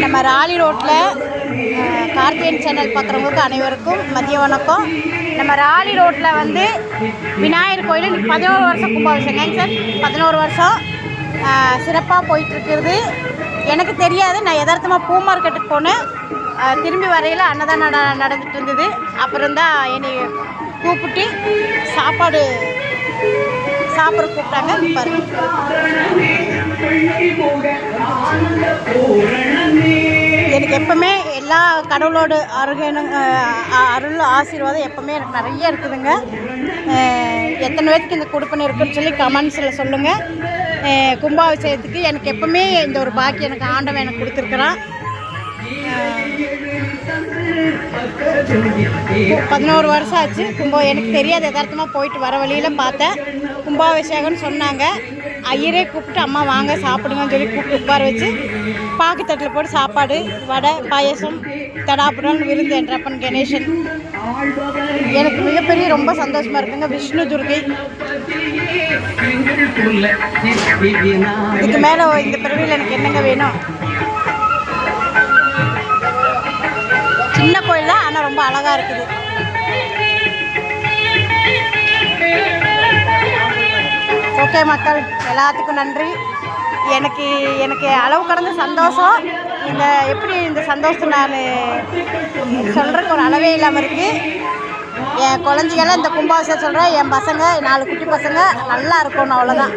நம்ம ராலி ரோட்டில் கார்த்தியன் சேனல் பார்க்குறவங்களுக்கு அனைவருக்கும் மதிய வணக்கம். நம்ம ராலி ரோட்டில் வந்து விநாயகர் கோயில் 11 வருஷம் கும்பாபிஷேகம் சார். 11 வருஷம் சிறப்பாக போயிட்டுருக்குறது. எனக்கு தெரியாது, நான் யதார்த்தமாக பூ மார்க்கெட்டுக்கு போனேன். திரும்பி வரையில் அன்னதானம் நடந்துட்டு இருந்தது. அப்புறம் தான் என்னை கூப்பிட்டு சாப்பாடு சாப்பிட கூப்பிட்டாங்க. எனக்கு எப்பவுமே எல்லா கடவுளோட அருள் ஆசீர்வாதம் எப்பவுமே எனக்கு நிறைய இருக்குதுங்க. எத்தனை பேருக்கு இந்த கொடுப்பனை இருக்குன்னு சொல்லி கமெண்ட்ஸில் சொல்லுங்கள். கும்பாபிஷேகத்துக்கு எனக்கு எப்பவுமே இந்த ஒரு பாக்கி எனக்கு ஆண்டவன் எனக்கு கொடுத்துருக்குறான். 11 வருஷம் ஆச்சு. எனக்கு தெரியாது, யதார்த்தமாக போயிட்டு வர வழியில் பார்த்தேன் கும்பாபிஷேகம்னு சொன்னாங்க. ஐயரே கூப்பிட்டு அம்மா வாங்க சாப்பிடுங்கன்னு சொல்லி கூப்பிட்டு உட்கார வச்சு பாக்குத்தட்டில் போட்டு சாப்பாடு, வடை, பாயசம், தடாப்புடன் விருந்து என்றப்பன் கணேசன். எனக்கு மிகப்பெரிய ரொம்ப சந்தோஷமாக இருக்குங்க. விஷ்ணு துர்கை இதுக்கு மேலே இந்த பிறவியில் எனக்கு என்னங்க வேணும்? சின்ன கோயில் தான், ஆனால் ரொம்ப அழகாக இருக்குது. ஓகே மக்கள், எல்லாத்துக்கும் நன்றி. எனக்கு அளவு கடந்த சந்தோஷம். எப்படி இந்த சந்தோஷத்தை நான் சொல்கிறதுக்கு ஒரு அளவே இல்லாமல் இருக்குது. என் குழந்தைகளாம் இந்த கும்பாபிஷேகம் சொல்கிறேன். என் பசங்க 4 குட்டி பசங்க நல்லா இருக்கணும், அவ்வளோதான்.